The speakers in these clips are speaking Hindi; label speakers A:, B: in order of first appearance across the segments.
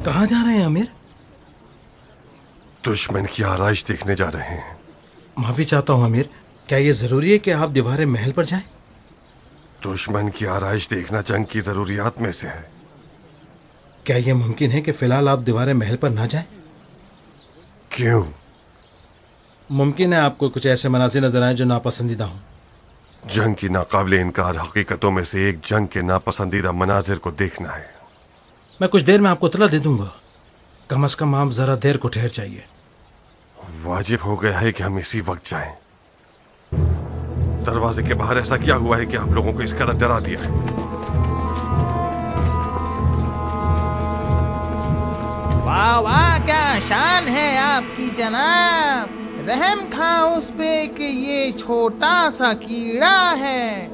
A: कहाँ जा रहे हैं आमिर?
B: दुश्मन की आरइश देखने जा रहे हैं।
A: माफी चाहता हूँ आमिर, क्या ये जरूरी है कि आप दीवारे महल पर जाएं?
B: दुश्मन की आरइश देखना जंग की जरूरियात में से है।
A: क्या यह मुमकिन है कि फिलहाल आप दीवारे महल पर ना जाएं?
B: क्यों?
A: मुमकिन है आपको कुछ ऐसे मनाज़िर नजर आए जो नापसंदीदा हों।
B: जंग की नाकाबिले इनकार हकीकतों में से एक जंग के नापसंदीदा मनाजिर को देखना है।
A: मैं कुछ देर में आपको इत्तला दे दूंगा। कम से कम आप जरा देर को ठहर जाइए।
B: वाजिब हो गया है कि हम इसी वक्त जाएं। दरवाजे के बाहर ऐसा क्या हुआ है कि आप लोगों को इस कदर डरा दिया है?
C: वाह वाह, क्या शान है आपकी जनाब। रहम खा उस पे कि ये छोटा सा कीड़ा है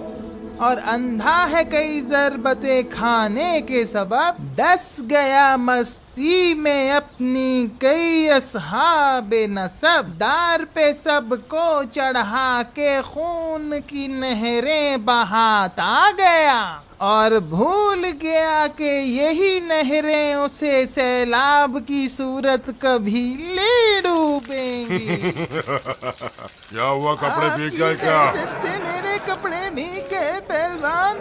C: और अंधा है कई ज़रबते खाने के सबब। डस गया मस्ती में अपनी कई अस्हाबे नसब। दार पे सबको चढ़ा के खून की नहरें बहाता गया और भूल गया कि यही नहरें उसे सैलाब की सूरत कभी ले डूबेंगी।
D: क्या हुआ, कपड़े भीग गए क्या?
C: से मेरे कपड़े भीग गए पहलवान।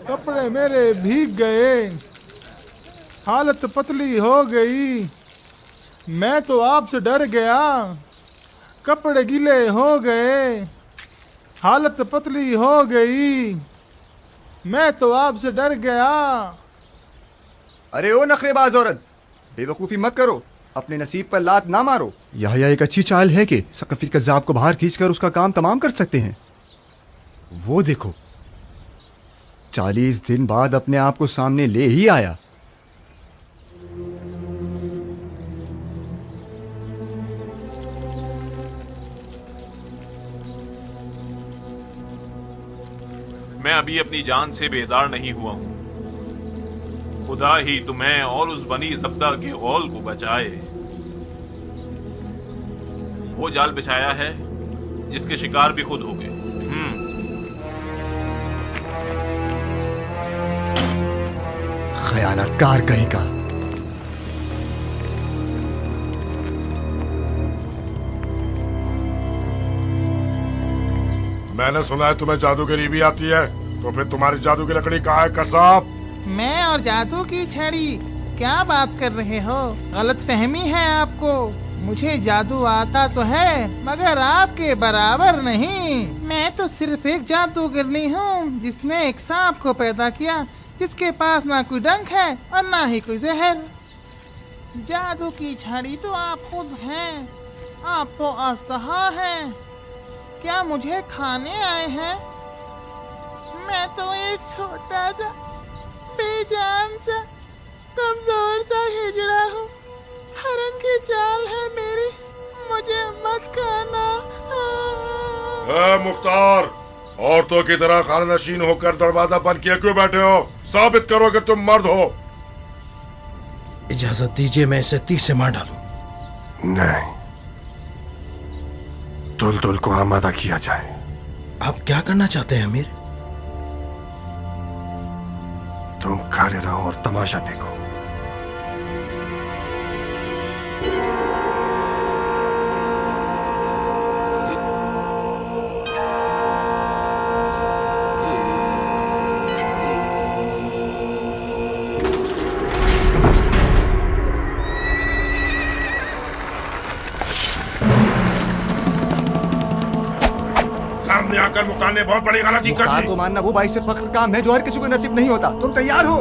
E: कपड़े मेरे भीग गए, हालत पतली हो गई। मैं तो आपसे डर गया, कपड़े गीले हो गए, हालत पतली हो गई। मैं तो आपसे डर गया।
F: अरे ओ नखरेबाज औरत, बेवकूफ़ी मत करो, अपने नसीब पर लात ना मारो। यह एक अच्छी चाल है कि सकफी कज़्ज़ाब को बाहर खींचकर उसका काम तमाम कर सकते हैं। वो देखो, 40 दिन बाद अपने आप को सामने ले ही आया।
G: मैं अभी अपनी जान से बेजार नहीं हुआ हूं। खुदा ही तुम्हें और उस बनी ज़ब्दा के गौल को बचाए। वो जाल बिछाया है जिसके शिकार भी खुद हो गए।
F: खयानतकार कहीं का।
D: मैंने सुना है तुम्हें जादूगरी भी आती है, तो फिर तुम्हारी जादू की लकड़ी कहाँ है कसाब?
C: मैं और जादू की छड़ी, क्या बात कर रहे हो? गलत फहमी है आपको। मुझे जादू आता तो है मगर आपके बराबर नहीं। मैं तो सिर्फ एक जादूगरनी हूँ जिसने एक सांप को पैदा किया जिसके पास ना कोई डंक है और ना ही कोई जहर। जादू की छड़ी तो आप खुद हैं। आप तो अस्तहा हैं। क्या मुझे खाने आए हैं? मैं तो एक छोटा सा बेजान सा कमजोर सा हिजड़ा हूँ। हरन की चाल है मेरी, मुझे मत खाना।
D: मुख्तार, औरतों की तरह खाना नशीन होकर दरवाजा बंद किए क्यों बैठे हो? साबित करो कि तुम मर्द हो।
A: इजाजत दीजिए मैं इसे तीर से मार डालूं।
B: नहीं, दुलदुल को आमादा किया जाए।
A: आप क्या करना चाहते हैं अमीर?
B: तुम खड़े रहो और तमाशा देखो।
D: सामने आकर मुख्तार ने बहुत बड़ी गलती कर दी।
F: मुख्तार को मानना वो बाइस फख्र काम है जो हर किसी को नसीब नहीं होता। तुम तैयार हो?